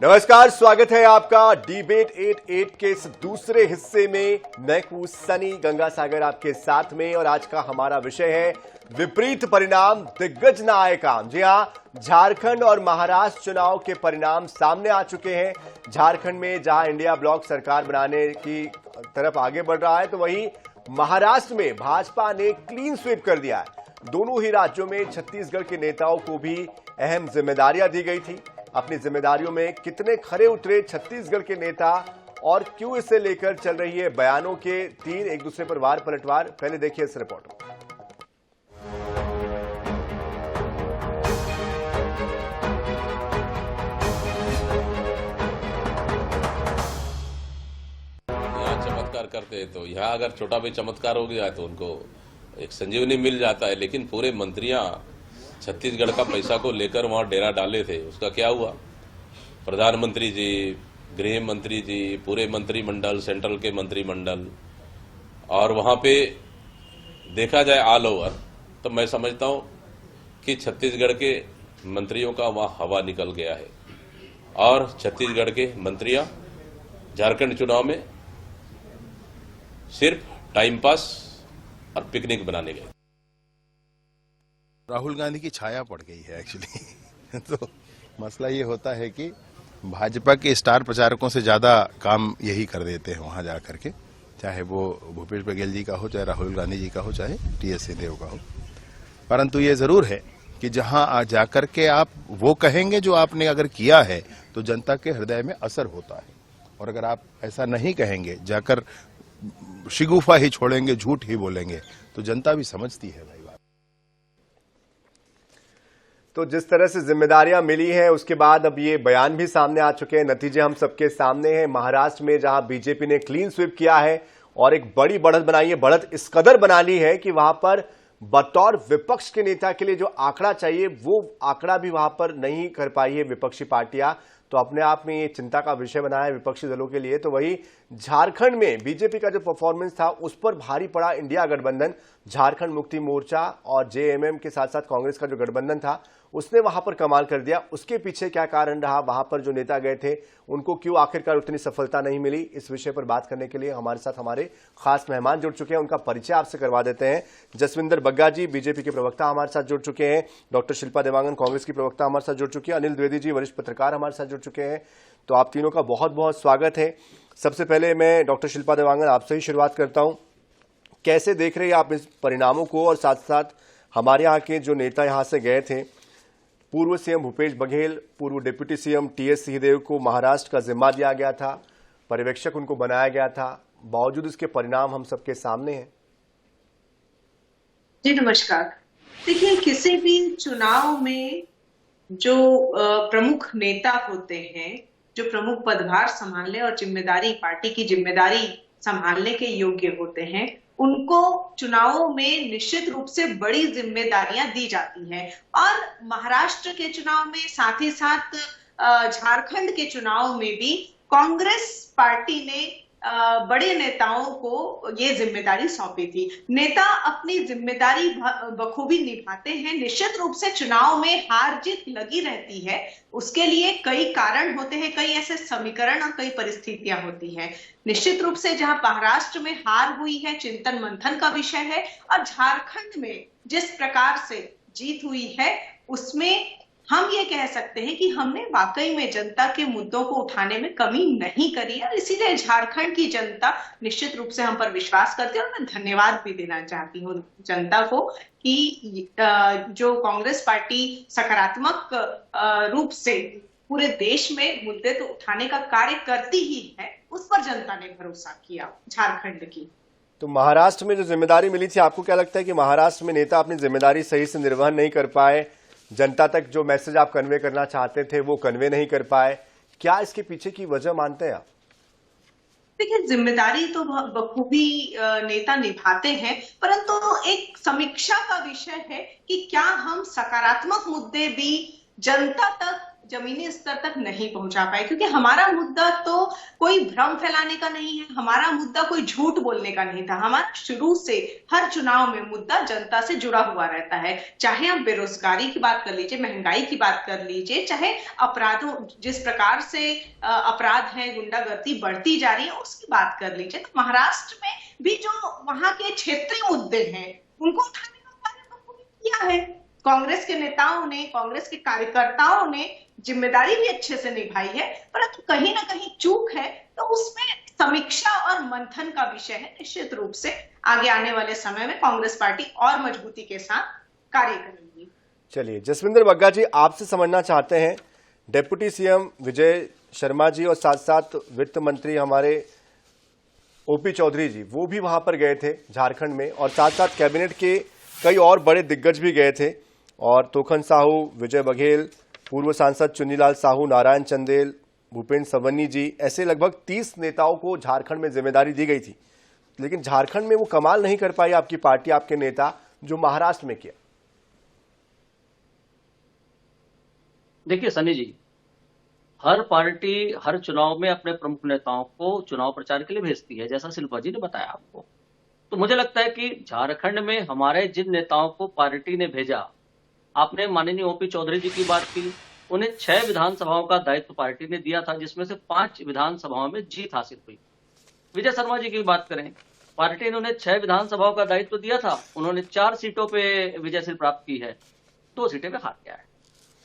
नमस्कार, स्वागत है आपका डिबेट 88 के इस दूसरे हिस्से में। मैं हूं सनी गंगासागर आपके साथ में और आज का हमारा विषय है विपरीत परिणाम दिग्गज न आए काम। जी हां, झारखंड और महाराष्ट्र चुनाव के परिणाम सामने आ चुके हैं। झारखंड में जहां इंडिया ब्लॉक सरकार बनाने की तरफ आगे बढ़ रहा है, तो वहीं महाराष्ट्र में भाजपा ने क्लीन स्वीप कर दिया है। दोनों ही राज्यों में छत्तीसगढ़ के नेताओं को भी अहम जिम्मेदारियां दी गई थी। अपनी जिम्मेदारियों में कितने खरे उतरे छत्तीसगढ़ के नेता और क्यों इसे लेकर चल रही है बयानों के तीर एक दूसरे पर वार पलटवार, पहले देखिए इस रिपोर्ट में। यहाँ चमत्कार करते हैं तो यहाँ अगर छोटा भी चमत्कार हो गया तो उनको एक संजीवनी मिल जाता है, लेकिन पूरे मंत्रियां छत्तीसगढ़ का पैसा को लेकर वहां डेरा डाले थे। उसका क्या हुआ? प्रधानमंत्री जी, गृह मंत्री जी, पूरे मंत्रिमंडल, सेंट्रल के मंत्रिमंडल, और वहां पे देखा जाए ऑल ओवर तो मैं समझता हूं कि छत्तीसगढ़ के मंत्रियों का वहां हवा निकल गया है और छत्तीसगढ़ के मंत्रियां झारखंड चुनाव में सिर्फ टाइम पास और पिकनिक बनाने गए। राहुल गांधी की छाया पड़ गई है एक्चुअली। तो मसला ये होता है कि भाजपा के स्टार प्रचारकों से ज्यादा काम यही कर देते हैं वहां जाकर के, चाहे वो भूपेश बघेल जी का हो, चाहे राहुल गांधी जी का हो, चाहे टीएस सिंहदेव का हो। परंतु ये जरूर है कि जहां जाकर के आप वो कहेंगे जो आपने अगर किया है तो जनता के हृदय में असर होता है, और अगर आप ऐसा नहीं कहेंगे, जाकर शिगुफा ही छोड़ेंगे, झूठ ही बोलेंगे, तो जनता भी समझती है भाई। तो जिस तरह से जिम्मेदारियां मिली हैं उसके बाद अब ये बयान भी सामने आ चुके हैं। नतीजे हम सबके सामने हैं। महाराष्ट्र में जहां बीजेपी ने क्लीन स्वीप किया है और एक बड़ी बढ़त बनाई है, बढ़त इस कदर बना ली है कि वहां पर बतौर विपक्ष के नेता के लिए जो आंकड़ा चाहिए वो आंकड़ा भी वहां पर नहीं कर पाई है विपक्षी पार्टियां। तो अपने आप में ये चिंता का विषय बना है विपक्षी दलों के लिए। तो वही झारखंड में बीजेपी का जो परफॉर्मेंस था उस पर भारी पड़ा इंडिया गठबंधन। झारखंड मुक्ति मोर्चा और जेएमएम के साथ साथ कांग्रेस का जो गठबंधन था उसने वहां पर कमाल कर दिया। उसके पीछे क्या कारण रहा, वहां पर जो नेता गए थे उनको क्यों आखिरकार उतनी सफलता नहीं मिली, इस विषय पर बात करने के लिए हमारे साथ हमारे खास मेहमान जुड़ चुके हैं। उनका परिचय आपसे करवा देते हैं। जसविंदर बग्गा जी बीजेपी के प्रवक्ता हमारे साथ जुड़ चुके हैं। डॉक्टर शिल्पा देवांगन कांग्रेस की प्रवक्ता हमारे साथ जुड़ चुकी है। अनिल द्विवेदी जी वरिष्ठ पत्रकार हमारे साथ जुड़ चुके हैं। तो आप तीनों का बहुत बहुत स्वागत है। सबसे पहले मैं डॉक्टर शिल्पा देवांगन आपसे ही शुरुआत करता हूं। कैसे देख रहे हैं आप इस परिणामों को, और साथ साथ हमारे यहाँ के जो नेता यहाँ से गए थे, पूर्व सीएम भूपेश बघेल, पूर्व डिप्टी सीएम टीएस सिंहदेव को महाराष्ट्र का जिम्मा दिया गया था, पर्यवेक्षक उनको बनाया गया था, बावजूद इसके परिणाम हम सबके सामने हैं। जी नमस्कार। देखिए, किसी भी चुनाव में जो प्रमुख नेता होते हैं, जो प्रमुख पदभार संभालने और जिम्मेदारी, पार्टी की जिम्मेदारी संभालने के योग्य होते हैं, उनको चुनावों में निश्चित रूप से बड़ी जिम्मेदारियां दी जाती हैं। और महाराष्ट्र के चुनाव में, साथ ही साथ झारखंड के चुनाव में भी कांग्रेस पार्टी ने बड़े नेताओं को ये जिम्मेदारी सौंपी थी। नेता अपनी जिम्मेदारी बखूबी निभाते हैं। निश्चित रूप से चुनाव में हार जीत लगी रहती है, उसके लिए कई कारण होते हैं, कई ऐसे समीकरण और कई परिस्थितियां होती हैं। निश्चित रूप से जहां महाराष्ट्र में हार हुई है, चिंतन मंथन का विषय है, और झारखंड में जिस प्रकार से जीत हुई है उसमें हम ये कह सकते हैं कि हमने वाकई में जनता के मुद्दों को उठाने में कमी नहीं करी है। इसीलिए झारखंड की जनता निश्चित रूप से हम पर विश्वास करती है, और मैं धन्यवाद भी देना चाहती हूँ जनता को कि जो कांग्रेस पार्टी सकारात्मक रूप से पूरे देश में मुद्दे तो उठाने का कार्य करती ही है, उस पर जनता ने भरोसा किया झारखंड की। तो महाराष्ट्र में जो जिम्मेदारी मिली थी, आपको क्या लगता है कि महाराष्ट्र में नेता अपनी जिम्मेदारी सही से निर्वहन नहीं कर पाए, जनता तक जो मैसेज आप कन्वे करना चाहते थे वो कन्वे नहीं कर पाए? क्या इसके पीछे की वजह मानते हैं आप? देखिए, जिम्मेदारी तो बखूबी नेता निभाते हैं, परंतु एक समीक्षा का विषय है कि क्या हम सकारात्मक मुद्दे भी जनता तक जमीनी स्तर तक नहीं पहुंचा पाए, क्योंकि हमारा मुद्दा तो कोई भ्रम फैलाने का नहीं है, हमारा मुद्दा कोई झूठ बोलने का नहीं था। हमारा शुरू से हर चुनाव में मुद्दा जनता से जुड़ा हुआ रहता है। चाहे आप बेरोजगारी की बात कर लीजिए, महंगाई की बात कर लीजिए, चाहे अपराधों, जिस प्रकार से अपराध है, गुंडागर्दी बढ़ती जा रही है, उसकी बात कर लीजिए। तो महाराष्ट्र में भी जो वहां के क्षेत्रीय मुद्दे हैं उनको उठाने का कार्य तो किया है। कांग्रेस के नेताओं ने, कांग्रेस के कार्यकर्ताओं ने जिम्मेदारी भी अच्छे से निभाई है, परंतु कहीं ना कहीं चूक है, तो उसमें समीक्षा और मंथन का विषय है। निश्चित रूप से आगे आने वाले समय में कांग्रेस पार्टी और मजबूती के साथ कार्य करेगी। चलिए, जसविंदर बग्गा जी, आपसे समझना चाहते हैं, डिप्टी सीएम विजय शर्मा जी और साथ साथ वित्त मंत्री हमारे ओपी चौधरी जी, वो भी वहां पर गए थे झारखंड में, और साथ साथ कैबिनेट के कई और बड़े दिग्गज भी गए थे, और तोखन साहू, विजय बघेल, पूर्व सांसद चुन्नीलाल साहू, नारायण चंदेल, भूपेंद्र सवन्नी जी, ऐसे लगभग 30 नेताओं को झारखंड में जिम्मेदारी दी गई थी। लेकिन झारखंड में वो कमाल नहीं कर पाई आपकी पार्टी, आपके नेता, जो महाराष्ट्र में किया। देखिए सनी जी, हर पार्टी हर चुनाव में अपने प्रमुख नेताओं को चुनाव प्रचार के लिए भेजती है, जैसा शिल्पा जी ने बताया आपको। तो मुझे लगता है कि झारखंड में हमारे जिन नेताओं को पार्टी ने भेजा, आपने माननीय ओपी चौधरी जी की बात की, उन्हें 6 विधानसभाओं का दायित्व पार्टी ने दिया था, जिसमें से 5 विधानसभाओं में जीत हासिल हुई। विजय शर्मा जी की बात करें, पार्टी ने उन्हें 6 विधानसभाओं का दायित्व दिया था, उन्होंने 4 सीटों पे विजय सिंह प्राप्त की है, 2 सीटें पे हार गया है।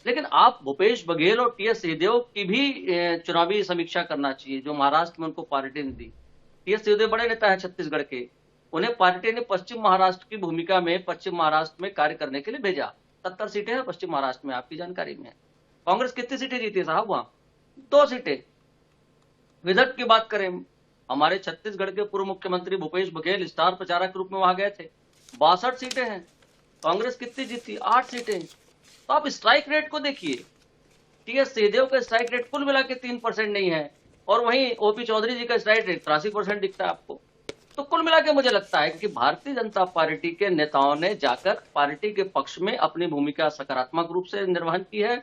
लेकिन आप भूपेश बघेल और टीएस सिंहदेव की भी चुनावी समीक्षा करना चाहिए, जो महाराष्ट्र में उनको पार्टी ने दी। टीएस सिंहदेव बड़े नेता है छत्तीसगढ़ के, उन्हें पार्टी ने पश्चिम महाराष्ट्र की भूमिका में पश्चिम महाराष्ट्र में कार्य करने के लिए भेजा। 70 सीटें हैं पश्चिम महाराष्ट्र में, आपकी जानकारी में है। कांग्रेस कितनी सीटें जीती है साहब वहां? 2 सीटें। विदर्भ की बात करें, हमारे छत्तीसगढ़ के पूर्व मुख्यमंत्री भूपेश बघेल स्टार प्रचारक के रूप में वहां गए थे, 62 सीटें हैं। कांग्रेस कितनी जीती? 8 सीटें। तो आप स्ट्राइक रेट को देखिए, टीएस सिंहदेव का स्ट्राइक रेट कुल मिला के 3% नहीं है, और वहीं ओपी चौधरी जी का स्ट्राइक रेट 83% दिखता है आपको। तो कुल मिला के मुझे लगता है कि भारतीय जनता पार्टी के नेताओं ने जाकर पार्टी के पक्ष में अपनी भूमिका सकारात्मक रूप से निर्वहन की है,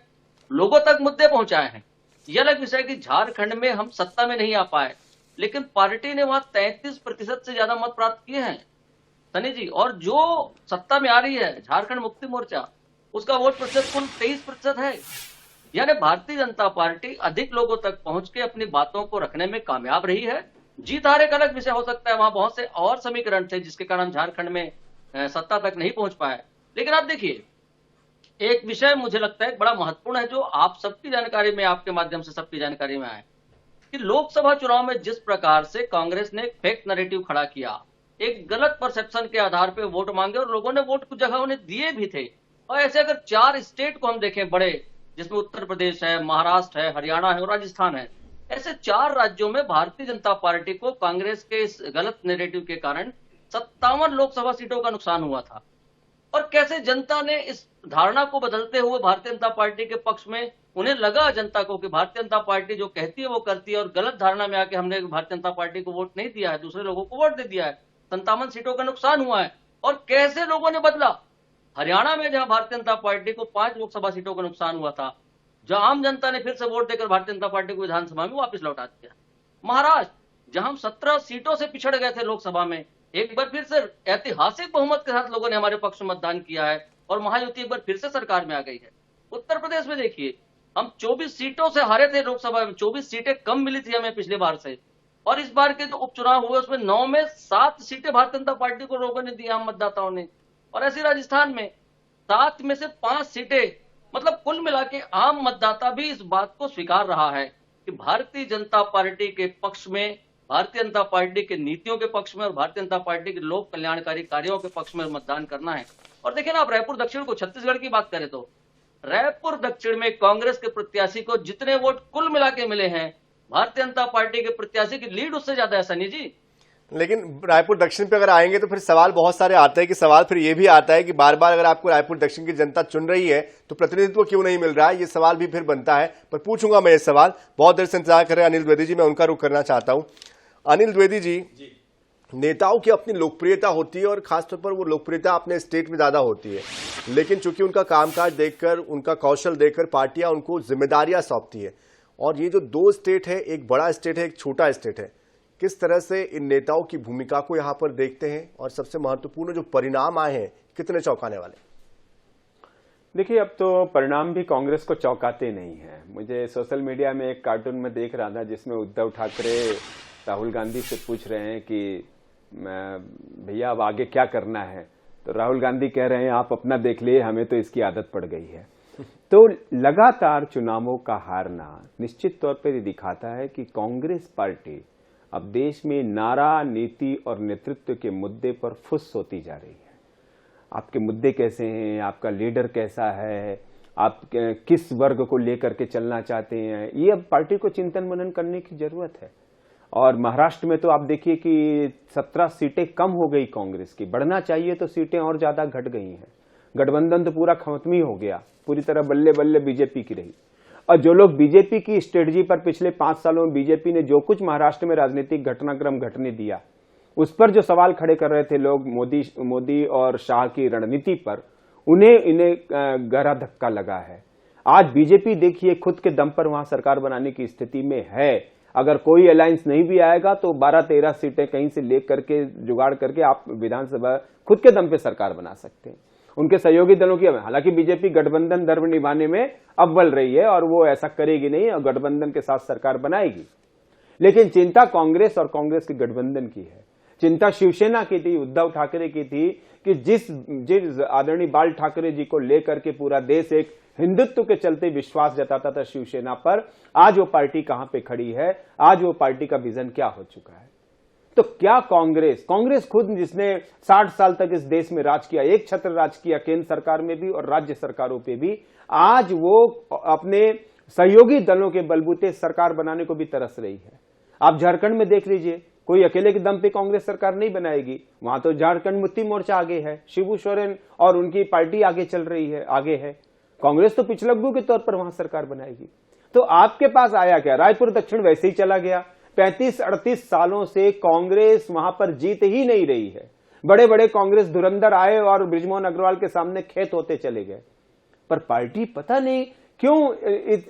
लोगों तक मुद्दे पहुंचाए हैं। यह अलग विषय कि झारखंड में हम सत्ता में नहीं आ पाए, लेकिन पार्टी ने वहां 33% से ज्यादा मत प्राप्त किए हैं सनी जी, और जो सत्ता में आ रही है झारखंड मुक्ति मोर्चा, उसका वोट प्रतिशत कुल 23% है। यानी भारतीय जनता पार्टी अधिक लोगों तक पहुंच के अपनी बातों को रखने में कामयाब रही है। जीत हार एक अलग विषय हो सकता है, वहां बहुत से और समीकरण थे जिसके कारण झारखंड में सत्ता तक नहीं पहुंच पाए। लेकिन आप देखिए, एक विषय मुझे लगता है बड़ा महत्वपूर्ण है, जो आप सबकी जानकारी में, आपके माध्यम से सबकी जानकारी में आए, कि लोकसभा चुनाव में जिस प्रकार से कांग्रेस ने फेक नैरेटिव खड़ा किया, एक गलत परसेप्शन के आधार पर वोट मांगे, और लोगों ने वोट कुछ जगह उन्हें दिए भी थे। और ऐसे अगर 4 स्टेट को हम देखें बड़े, जिसमें उत्तर प्रदेश है, महाराष्ट्र है, हरियाणा है और राजस्थान है, ऐसे 4 राज्यों में भारतीय जनता पार्टी को कांग्रेस के इस गलत नैरेटिव के कारण 57 लोकसभा सीटों का नुकसान हुआ था। और कैसे जनता ने इस धारणा को बदलते हुए भारतीय जनता पार्टी के पक्ष में, उन्हें लगा जनता को कि भारतीय जनता पार्टी जो कहती है वो करती है, और गलत धारणा में आके हमने भारतीय जनता पार्टी को वोट नहीं दिया है, दूसरे लोगों को वोट दे दिया है, 57 सीटों का नुकसान हुआ है। और कैसे लोगों ने बदला, हरियाणा में जहां भारतीय जनता पार्टी को 5 लोकसभा सीटों का नुकसान हुआ था, जहां आम जनता ने फिर से वोट देकर भारतीय जनता पार्टी को विधानसभा में वापस लौटा दिया। महाराष्ट्र जहां हम 17 सीटों से पिछड़ गए थे लोकसभा में, एक बार फिर से ऐतिहासिक बहुमत के साथ लोगों ने हमारे पक्ष में मतदान किया है, और महायुति एक बार फिर से सरकार में आ गई है। उत्तर प्रदेश में देखिए, हम 24 सीटों से हारे थे लोकसभा में, 24 सीटें कम मिली थी हमें पिछले बार से, और इस बार के जो उपचुनाव हुए उसमें 9 में 7 सीटें भारतीय जनता पार्टी को लोगों ने दी, आम मतदाताओं ने। और ऐसे राजस्थान में 7 में से 5 सीटें, मतलब कुल मिला के आम मतदाता भी इस बात को स्वीकार रहा है कि भारतीय जनता पार्टी के पक्ष में, भारतीय जनता पार्टी के नीतियों के पक्ष में और भारतीय जनता पार्टी के लोक कल्याणकारी कार्यों के पक्ष में मतदान करना है। और देखिए ना, आप रायपुर दक्षिण को, छत्तीसगढ़ की बात करें तो रायपुर दक्षिण में कांग्रेस के प्रत्याशी को जितने वोट कुल मिला के मिले हैं, भारतीय जनता पार्टी के प्रत्याशी की लीड उससे ज्यादा है सनी जी। लेकिन रायपुर दक्षिण पे अगर आएंगे तो फिर सवाल बहुत सारे आते हैं, कि सवाल फिर ये भी आता है कि बार बार अगर आपको रायपुर दक्षिण की जनता चुन रही है तो प्रतिनिधित्व क्यों नहीं मिल रहा है, ये सवाल भी फिर बनता है। पर पूछूंगा मैं ये सवाल, बहुत देर से इंतजार कर रहे हैं अनिल द्विवेदी जी, मैं उनका रुख करना चाहता हूं। अनिल द्विवेदी जी, नेताओं की अपनी लोकप्रियता होती है और खासतौर पर वो लोकप्रियता अपने स्टेट में ज्यादा होती है, लेकिन चूंकि उनका कामकाज देखकर, उनका कौशल देखकर पार्टियां उनको जिम्मेदारियां सौंपती है। और ये जो दो स्टेट है, एक बड़ा स्टेट है, एक छोटा स्टेट है, किस तरह से इन नेताओं की भूमिका को यहां पर देखते हैं और सबसे महत्वपूर्ण जो परिणाम आए हैं कितने चौंकाने वाले? देखिए, अब तो परिणाम भी कांग्रेस को चौंकाते नहीं है। मुझे सोशल मीडिया में एक कार्टून में देख रहा था जिसमें उद्धव ठाकरे राहुल गांधी से पूछ रहे हैं कि भैया अब आगे क्या करना है, तो राहुल गांधी कह रहे हैं आप अपना देख लिए, हमें तो इसकी आदत पड़ गई है। तो लगातार चुनावों का हारना निश्चित तौर पर दिखाता है कि कांग्रेस पार्टी अब देश में नारा, नीति और नेतृत्व के मुद्दे पर फुस होती जा रही है। आपके मुद्दे कैसे हैं, आपका लीडर कैसा है, आप किस वर्ग को लेकर के चलना चाहते हैं, ये अब पार्टी को चिंतन मनन करने की जरूरत है। और महाराष्ट्र में तो आप देखिए कि 17 सीटें कम हो गई कांग्रेस की, बढ़ना चाहिए तो सीटें और ज्यादा घट गई हैं। गठबंधन तो पूरा खत्म ही हो गया, पूरी तरह बल्ले बल्ले बीजेपी की रही। और जो लोग बीजेपी की स्ट्रेटजी पर पिछले 5 सालों में बीजेपी ने जो कुछ महाराष्ट्र में राजनीतिक घटनाक्रम घटने दिया, उस पर जो सवाल खड़े कर रहे थे लोग मोदी और शाह की रणनीति पर, इन्हें गहरा धक्का लगा है। आज बीजेपी देखिए खुद के दम पर वहां सरकार बनाने की स्थिति में है। अगर कोई अलायंस नहीं भी आएगा तो 12-13 सीटें कहीं से ले करके जुगाड़ करके आप विधानसभा खुद के दम पे सरकार बना सकते हैं। उनके सहयोगी दलों की, हालांकि बीजेपी गठबंधन धर्म निभाने में अव्वल रही है और वो ऐसा करेगी नहीं और गठबंधन के साथ सरकार बनाएगी, लेकिन चिंता कांग्रेस और कांग्रेस के गठबंधन की है। चिंता शिवसेना की थी, उद्धव ठाकरे की थी कि जिस आदरणीय बाल ठाकरे जी को लेकर के पूरा देश एक हिंदुत्व के चलते विश्वास जताता था शिवसेना पर, आज वो पार्टी कहां पे खड़ी है, आज वो पार्टी का विजन क्या हो चुका है। तो क्या कांग्रेस खुद जिसने 60 साल तक इस देश में राज किया, एक छत्र राज किया, केंद्र सरकार में भी और राज्य सरकारों पे भी, आज वो अपने सहयोगी दलों के बलबूते सरकार बनाने को भी तरस रही है। आप झारखंड में देख लीजिए, कोई अकेले के दम पे कांग्रेस सरकार नहीं बनाएगी, वहां तो झारखंड मुक्ति मोर्चा आगे है, शिबू सोरेन और उनकी पार्टी आगे चल रही है, आगे है। कांग्रेस तो पिछलग्गू के तौर पर वहां सरकार बनाएगी। तो आपके पास आया क्या? रायपुर दक्षिण वैसे ही चला गया। 35-38 सालों से कांग्रेस वहां पर जीत ही नहीं रही है। बड़े बड़े कांग्रेस धुरंधर आए और बृजमोहन अग्रवाल के सामने खेत होते चले गए, पर पार्टी पता नहीं क्यों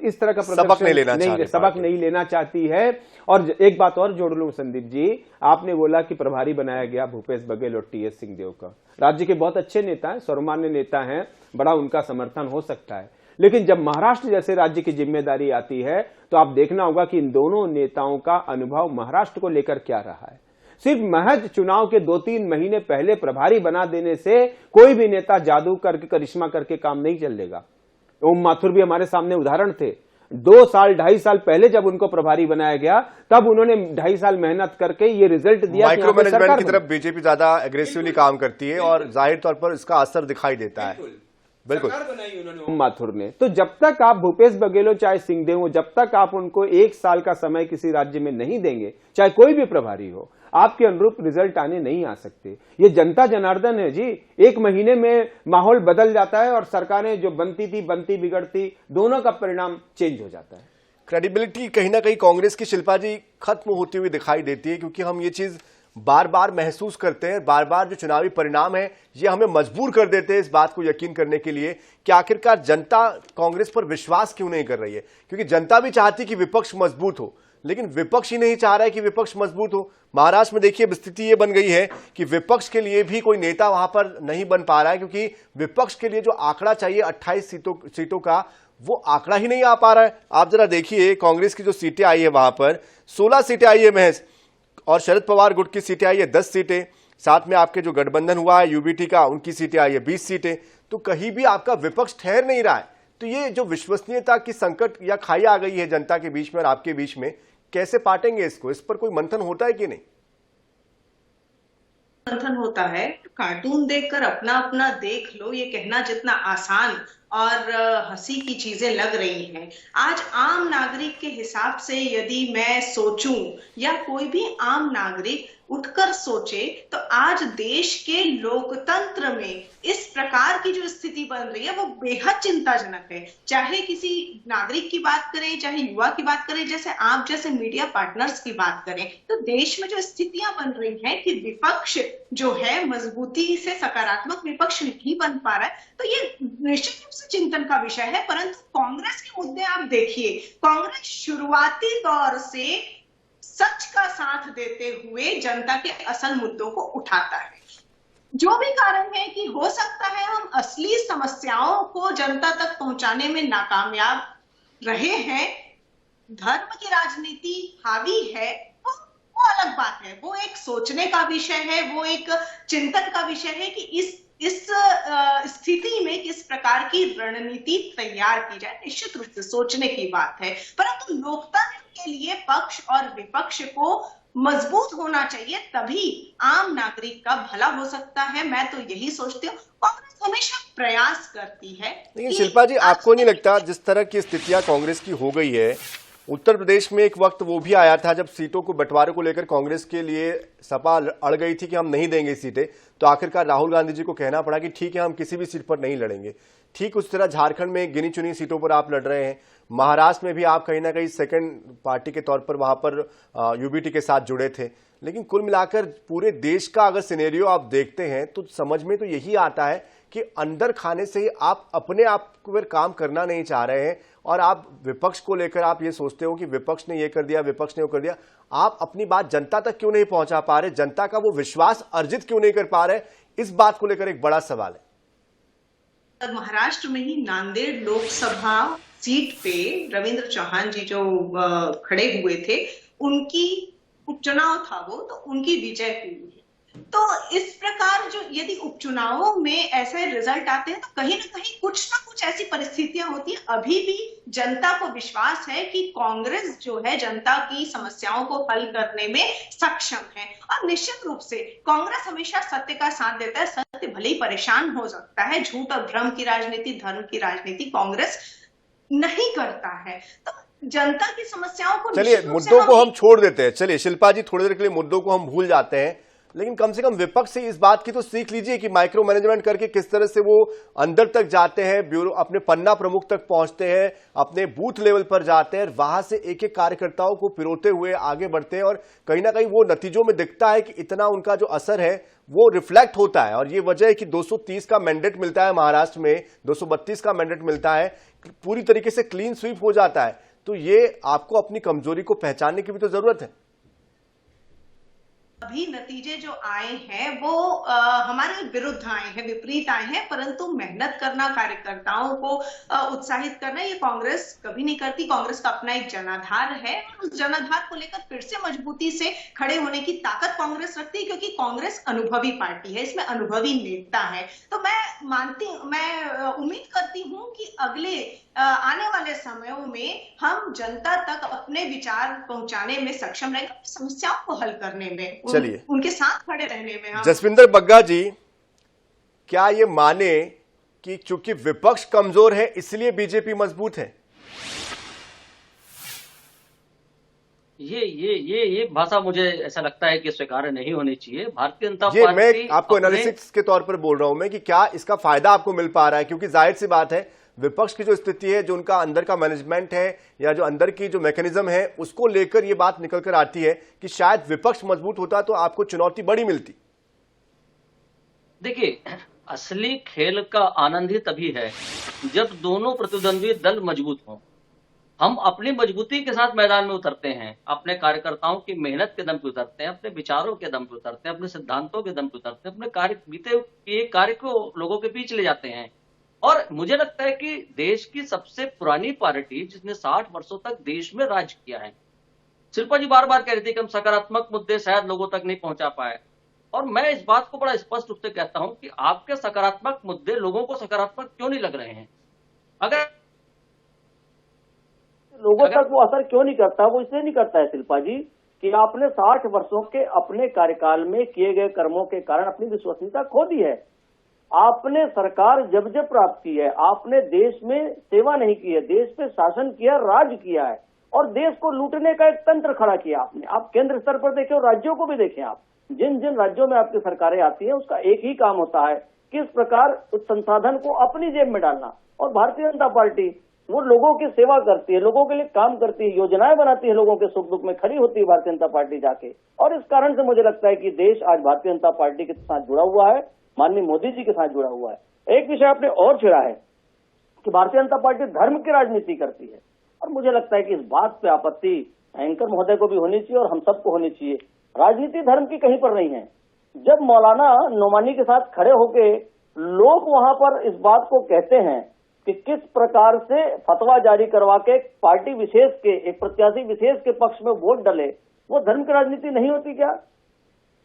इस तरह का सबक नहीं लेना चाहती है। और एक बात और जोड़ लूं संदीप जी, आपने बोला कि प्रभारी बनाया गया भूपेश बघेल और टीएस सिंहदेव का। राज्य के बहुत अच्छे नेता हैं, सर्वमान्य नेता हैं, बड़ा उनका समर्थन हो सकता है, लेकिन जब महाराष्ट्र जैसे राज्य की जिम्मेदारी आती है तो आप देखना होगा कि इन दोनों नेताओं का अनुभव महाराष्ट्र को लेकर क्या रहा है। सिर्फ महज चुनाव के 2-3 महीने पहले प्रभारी बना देने से कोई भी नेता जादू करके, करिश्मा करके काम नहीं चलेगा। ओम माथुर भी हमारे सामने उदाहरण थे। 2-2.5 साल पहले जब उनको प्रभारी बनाया गया, तब उन्होंने 2.5 साल मेहनत करके ये रिजल्ट दिया। माइक्रो मैनेजमेंट की तरफ बीजेपी ज्यादा एग्रेसिवली काम करती है और जाहिर तौर पर इसका असर दिखाई देता है। बिल्कुल बनाई उन्होंने माथुर ने। तो जब तक आप भूपेश बघेल हो चाहे सिंहदेव हो, जब तक आप उनको 1 साल का समय किसी राज्य में नहीं देंगे, चाहे कोई भी प्रभारी हो, आपके अनुरूप रिजल्ट आने नहीं आ सकते। ये जनता जनार्दन है जी, 1 महीने में माहौल बदल जाता है और सरकारें जो बनती बिगड़ती, दोनों का परिणाम चेंज हो जाता है। क्रेडिबिलिटी कहीं ना कहीं कांग्रेस की, शिल्पा जी, खत्म होती हुई दिखाई देती है, क्योंकि हम ये चीज बार बार महसूस करते हैं। बार बार जो चुनावी परिणाम है ये हमें मजबूर कर देते हैं इस बात को यकीन करने के लिए कि आखिरकार जनता कांग्रेस पर विश्वास क्यों नहीं कर रही है। क्योंकि जनता भी चाहती कि विपक्ष मजबूत हो, लेकिन विपक्ष ही नहीं चाह रहा है कि विपक्ष मजबूत हो। महाराष्ट्र में देखिए स्थिति ये बन गई है कि विपक्ष के लिए भी कोई नेता वहां पर नहीं बन पा रहा है, क्योंकि विपक्ष के लिए जो आंकड़ा चाहिए 28 सीटों का, वो आंकड़ा ही नहीं आ पा रहा है। आप जरा देखिए कांग्रेस की जो सीटें आई है वहां पर 16 सीटें आई है महज, और शरद पवार गुट की सीटें आई है 10 सीटें, साथ में आपके जो गठबंधन हुआ है यूबीटी का, उनकी सीटें आई है 20 सीटें। तो कहीं भी आपका विपक्ष ठहर नहीं रहा है। तो ये जो विश्वसनीयता की संकट या खाई आ गई है जनता के बीच में और आपके बीच में, कैसे पाटेंगे इसको? इस पर कोई मंथन होता है कि नहीं? मंथन होता है। कार्टून देखकर अपना अपना देख लो, ये कहना जितना आसान और हंसी की चीजें लग रही हैं, आज आम नागरिक के हिसाब से यदि मैं सोचूं या कोई भी आम नागरिक उठकर सोचे, तो आज देश के लोकतंत्र में इस प्रकार की जो स्थिति बन रही है वो बेहद चिंताजनक है। चाहे किसी नागरिक की बात करें, चाहे युवा की बात करें, जैसे आप जैसे मीडिया पार्टनर्स की बात करें, तो देश में जो स्थितियां बन रही हैं कि विपक्ष जो है मजबूती से सकारात्मक विपक्ष नहीं बन पा रहा है, तो ये निश्चित रूप से चिंतन का विषय है। परंतु कांग्रेस के मुद्दे आप देखिए, कांग्रेस शुरुआती दौर से सच का साथ देते हुए जनता के असल मुद्दों को उठाता है। जो भी कारण है कि हो सकता है हम असली समस्याओं को जनता तक पहुंचाने में नाकामयाब रहे हैं, धर्म की राजनीति हावी है, वो अलग बात है, वो एक सोचने का विषय है, वो एक चिंतन का विषय है कि इस स्थिति में किस प्रकार की रणनीति तैयार की जाए, निश्चित रूप से सोचने की बात है। परंतु लोकतंत्र के लिए पक्ष और विपक्ष को मजबूत होना चाहिए, तभी आम नागरिक का भला हो सकता है। मैं तो यही सोचती हूँ। कांग्रेस हमेशा प्रयास करती है। लेकिन शिल्पा जी, आपको नहीं लगता जिस तरह की स्थितियां कांग्रेस की हो गई है, उत्तर प्रदेश में एक वक्त वो भी आया था जब सीटों को बंटवारे को लेकर कांग्रेस के लिए सपा अड़ गई थी कि हम नहीं देंगे सीटें, तो आखिरकार राहुल गांधी जी को कहना पड़ा कि ठीक है, हम किसी भी सीट पर नहीं लड़ेंगे। ठीक उस तरह झारखंड में गिनी चुनी सीटों पर आप लड़ रहे हैं, महाराष्ट्र में भी आप कहीं ना कहीं सेकंड पार्टी के तौर पर वहां पर यूबीटी के साथ जुड़े थे। लेकिन कुल मिलाकर पूरे देश का अगर सिनेरियो आप देखते हैं तो समझ में तो यही आता है कि अंदर खाने से ही आप अपने आप को काम करना नहीं चाह रहे हैं और आप विपक्ष को लेकर आप ये सोचते हो कि विपक्ष ने ये कर दिया, विपक्ष ने वो कर दिया। आप अपनी बात जनता तक क्यों नहीं पहुंचा पा रहे, जनता का वो विश्वास अर्जित क्यों नहीं कर पा रहे, इस बात को लेकर एक बड़ा सवाल है। महाराष्ट्र में ही नांदेड़ लोकसभा सीट पे रविंद्र चौहान जी जो खड़े हुए थे, उनकी उपचुनाव था वो, तो उनकी विजय हुई है। तो इस प्रकार जो यदि उपचुनावों में ऐसे रिजल्ट आते हैं तो कहीं ना कहीं कुछ ना कुछ ऐसी परिस्थितियां होती है। अभी भी जनता को विश्वास है कि कांग्रेस जो है जनता की समस्याओं को हल करने में सक्षम है, और निश्चित रूप से कांग्रेस हमेशा सत्य का साथ देता है। सत्य भले ही परेशान हो सकता है, झूठ और भ्रम की राजनीति, धर्म की राजनीति कांग्रेस नहीं करता है। तो जनता की समस्याओं को, चलिए मुद्दों को हम छोड़ देते हैं। चलिए शिल्पा जी, थोड़ी देर के लिए मुद्दों को हम भूल जाते हैं, लेकिन कम से कम विपक्ष से इस बात की तो सीख लीजिए कि माइक्रो मैनेजमेंट करके किस तरह से वो अंदर तक जाते हैं, ब्यूरो अपने पन्ना प्रमुख तक पहुंचते हैं, अपने बूथ लेवल पर जाते हैं, वहां से एक एक कार्यकर्ताओं को पिरोते हुए आगे बढ़ते हैं, और कहीं ना कहीं वो नतीजों में दिखता है कि इतना उनका जो असर है वो रिफ्लेक्ट होता है। और ये वजह है कि 230 का मैंडेट मिलता है महाराष्ट्र में, 232 का मैंडेट मिलता है, पूरी तरीके से क्लीन स्वीप हो जाता है। तो ये आपको अपनी कमजोरी को पहचानने की भी तो जरूरत है। अभी नतीजे जो आए हैं वो हमारे विरुद्ध आए हैं, विपरीत आए हैं, परंतु मेहनत करना, कार्यकर्ताओं को उत्साहित करना, ये कांग्रेस कभी नहीं करती। कांग्रेस का अपना एक जनाधार है और उस जनाधार को लेकर फिर से मजबूती से खड़े होने की ताकत कांग्रेस रखती है, क्योंकि कांग्रेस अनुभवी पार्टी है, इसमें अनुभवी नेता है। तो मैं उम्मीद करती हूँ कि अगले आने वाले समयों में हम जनता तक अपने विचार पहुंचाने में सक्षम रहेंगे, समस्याओं को हल करने में, चलिए उनके साथ खड़े रहने में। हम जसविंदर बग्गा जी, क्या ये माने कि चूंकि विपक्ष कमजोर है इसलिए बीजेपी मजबूत है? ये भाषा मुझे ऐसा लगता है कि स्वीकार्य नहीं होनी चाहिए। भारतीय जनता ये पार्टी, मैं आपको एनालिसिस के तौर पर बोल रहा हूं मैं कि क्या इसका फायदा आपको मिल पा रहा है, क्योंकि जाहिर सी बात है विपक्ष की जो स्थिति है, जो उनका अंदर का मैनेजमेंट है या जो अंदर की जो मैकेनिज्म है, उसको लेकर ये बात निकल कर आती है कि शायद विपक्ष मजबूत होता तो आपको चुनौती बड़ी मिलती। देखिए, असली खेल का आनंद ही तभी है जब दोनों प्रतिद्वंदी दल मजबूत हों। हम अपनी मजबूती के साथ मैदान में उतरते हैं, अपने कार्यकर्ताओं की मेहनत के दम पे उतरते हैं, अपने विचारों के दम पे उतरते हैं, अपने सिद्धांतों के दम पे उतरते हैं, अपने बीते कार्य को लोगों के बीच ले जाते हैं। और मुझे लगता है कि देश की सबसे पुरानी पार्टी जिसने 60 वर्षों तक देश में राज किया है, शिल्पा जी बार बार कह रही थी कि हम सकारात्मक मुद्दे शायद लोगों तक नहीं पहुंचा पाए, और मैं इस बात को बड़ा स्पष्ट रूप से कहता हूं कि आपके सकारात्मक मुद्दे लोगों को सकारात्मक क्यों नहीं लग रहे हैं? अगर लोगों तक वो असर क्यों नहीं करता? वो इसलिए नहीं करता है शिल्पा जी कि आपने 60 वर्षों के अपने कार्यकाल में किए गए कर्मों के कारण अपनी विश्वसनीयता खो दी है। आपने सरकार जब प्राप्त की है, आपने देश में सेवा नहीं की है, देश पे शासन किया, राज किया है, और देश को लूटने का एक तंत्र खड़ा किया आपने। आप केंद्र स्तर पर देखें और राज्यों को भी देखें, आप जिन जिन राज्यों में आपकी सरकारें आती हैं उसका एक ही काम होता है किस प्रकार उस संसाधन को अपनी जेब में डालना। और भारतीय जनता पार्टी वो लोगों की सेवा करती है, लोगों के लिए काम करती है, योजनाएं बनाती है, लोगों के सुख दुख में खड़ी होती है भारतीय जनता पार्टी जाके। और इस कारण से मुझे लगता है कि देश आज भारतीय जनता पार्टी के साथ जुड़ा हुआ है, माननीय मोदी जी के साथ जुड़ा हुआ है। एक विषय आपने और छेड़ा है कि भारतीय जनता पार्टी धर्म की राजनीति करती है, और मुझे लगता है कि इस बात पे आपत्ति एंकर महोदय को भी होनी चाहिए और हम सबको होनी चाहिए। राजनीति धर्म की कहीं पर नहीं है। जब मौलाना नोमानी के साथ खड़े होके लोग वहां पर इस बात को कहते हैं कि किस प्रकार से फतवा जारी करवा के पार्टी विशेष के, एक प्रत्याशी विशेष के पक्ष में वोट डले, वो धर्म की राजनीति नहीं होती क्या?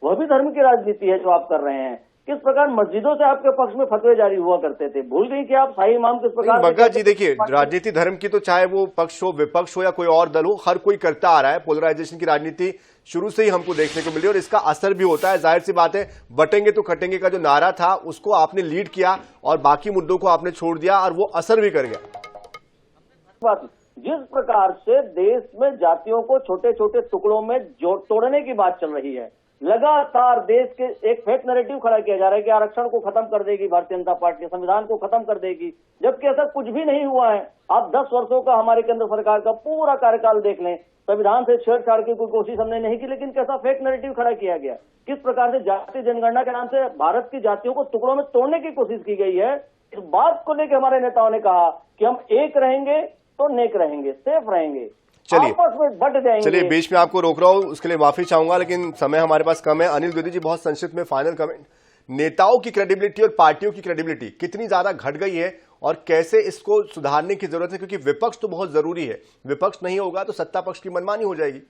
वह भी धर्म की राजनीति है जो आप कर रहे हैं। किस प्रकार मस्जिदों से आपके पक्ष में फतवे जारी हुआ करते थे, भूल गई कि आप शाही इमाम किस प्रकार? बग्गा जी देखिए, राजनीति धर्म की तो चाहे वो पक्ष हो, विपक्ष हो या कोई और दल हो, हर कोई करता आ रहा है। पोलराइजेशन की राजनीति शुरू से ही हमको देखने को मिली और इसका असर भी होता है। जाहिर सी बात है, बटेंगे तो कटेंगे का जो नारा था उसको आपने लीड किया और बाकी मुद्दों को आपने छोड़ दिया और वो असर भी कर गया। जिस प्रकार से देश में जातियों को छोटे छोटे टुकड़ों में तोड़ने की बात चल रही है, लगातार देश के एक फेक नैरेटिव खड़ा किया जा रहा है कि आरक्षण को खत्म कर देगी भारतीय जनता पार्टी, संविधान को खत्म कर देगी, जबकि ऐसा कुछ भी नहीं हुआ है। आप 10 वर्षों का हमारे केंद्र सरकार का पूरा कार्यकाल देख लें, संविधान से छेड़छाड़ की कोई कोशिश हमने नहीं की, लेकिन कैसा फेक नैरेटिव खड़ा किया गया, किस प्रकार से जातीय जनगणना के नाम से भारत की जातियों को टुकड़ों में तोड़ने की कोशिश की गई है। इस बात को लेकर हमारे नेताओं ने कहा कि हम एक रहेंगे तो नेक रहेंगे, सेफ रहेंगे, आपस में बट जाएंगे। चलिए, बीच में आपको रोक रहा हूं, उसके लिए माफी चाहूंगा, लेकिन समय हमारे पास कम है। अनिल द्विवेदी जी, बहुत संक्षिप्त में फाइनल कमेंट, नेताओं की क्रेडिबिलिटी और पार्टियों की क्रेडिबिलिटी कितनी ज्यादा घट गई है और कैसे इसको सुधारने की जरूरत है, क्योंकि विपक्ष तो बहुत जरूरी है, विपक्ष नहीं होगा तो सत्ता पक्ष की मनमानी हो जाएगी।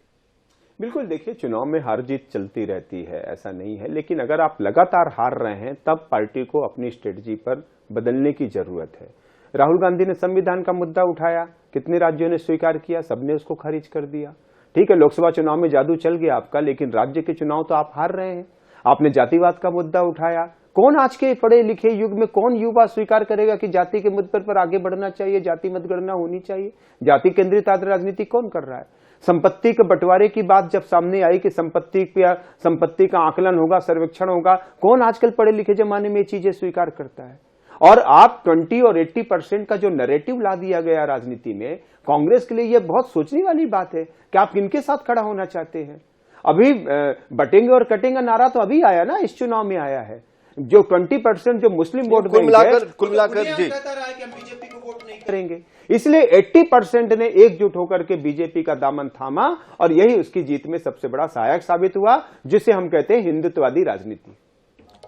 बिल्कुल, देखिए, चुनाव में हार जीत चलती रहती है, ऐसा नहीं है, लेकिन अगर आप लगातार हार रहे हैं तब पार्टी को अपनी स्ट्रेटजी पर बदलने की जरूरत है। राहुल गांधी ने संविधान का मुद्दा उठाया, कितने राज्यों ने स्वीकार किया, सबने उसको खारिज कर दिया। ठीक है, लोकसभा चुनाव में जादू चल गया आपका, लेकिन राज्य के चुनाव तो आप हार रहे हैं। आपने जातिवाद का मुद्दा उठाया, कौन आज के पढ़े लिखे युग में कौन युवा स्वीकार करेगा कि जाति के मुद्दे पर आगे बढ़ना चाहिए, जाति मतगणना होनी चाहिए? जाति केंद्रित राजनीति कौन कर रहा है? संपत्ति के बंटवारे की बात जब सामने आई कि संपत्ति का आकलन होगा, सर्वेक्षण होगा, कौन आजकल पढ़े लिखे जमाने में ये चीजें स्वीकार करता है? और आप 20 और 80% का जो नैरेटिव ला दिया गया राजनीति में, कांग्रेस के लिए यह बहुत सोचने वाली बात है कि आप किनके साथ खड़ा होना चाहते हैं। अभी बटेंगे और कटेंगे नारा तो अभी आया ना, इस चुनाव में आया है। जो 20% जो मुस्लिम वोट कुल मिलाकर जी बीजेपी को वोट नहीं करेंगे, इसलिए 80% ने एकजुट होकर के बीजेपी का दामन थामा और यही उसकी जीत में सबसे बड़ा सहायक साबित हुआ, जिसे हम कहते हैं हिंदुत्ववादी राजनीति।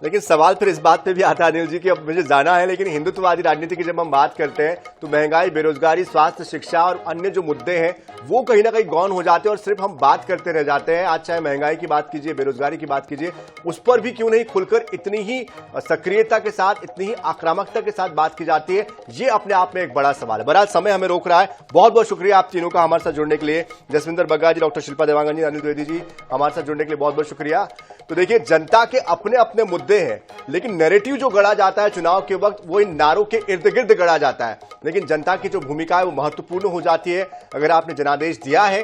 लेकिन सवाल फिर इस बात पे भी आता है अनिल जी कि अब मुझे जाना है, लेकिन हिंदुत्ववादी राजनीति की जब हम बात करते हैं तो महंगाई, बेरोजगारी, स्वास्थ्य, शिक्षा और अन्य जो मुद्दे हैं वो कहीं ना कहीं गौन हो जाते हैं और सिर्फ हम बात करते रह जाते हैं। आज चाहे महंगाई की बात कीजिए, बेरोजगारी की बात कीजिए, उस पर भी क्यों नहीं खुलकर इतनी ही सक्रियता के साथ, इतनी ही आक्रामकता के साथ बात की जाती है, ये अपने आप में एक बड़ा सवाल है। बहरहाल समय हमें रोक रहा है। बहुत बहुत शुक्रिया आप तीनों का हमारे साथ जुड़ने के लिए। जसविंदर बग्गा जी, डॉक्टर शिल्पा देवांगन जी, अनिल द्विवेदी जी, हमारे साथ जुड़ने के लिए बहुत बहुत शुक्रिया। तो देखिए, जनता के अपने अपने मुद्दे हैं, लेकिन नैरेटिव जो गढ़ा जाता है चुनाव के वक्त वो इन नारों के इर्द गिर्द गढ़ा जाता है, लेकिन जनता की जो भूमिका है वो महत्वपूर्ण हो जाती है। अगर आपने जनादेश दिया है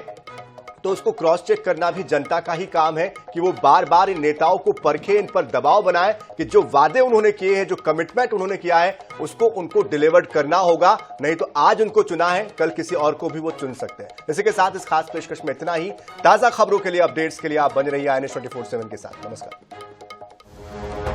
तो उसको क्रॉस चेक करना भी जनता का ही काम है कि वो बार बार इन नेताओं को परखे, इन पर दबाव बनाए कि जो वादे उन्होंने किए हैं, जो कमिटमेंट उन्होंने किया है, उसको उनको डिलीवर्ड करना होगा। नहीं तो आज उनको चुना है, कल किसी और को भी वो चुन सकते हैं। इसी के साथ इस खास पेशकश में इतना ही। ताजा खबरों के लिए, अपडेट्स के लिए आप बने रहिए INS 24/7 के साथ। नमस्कार।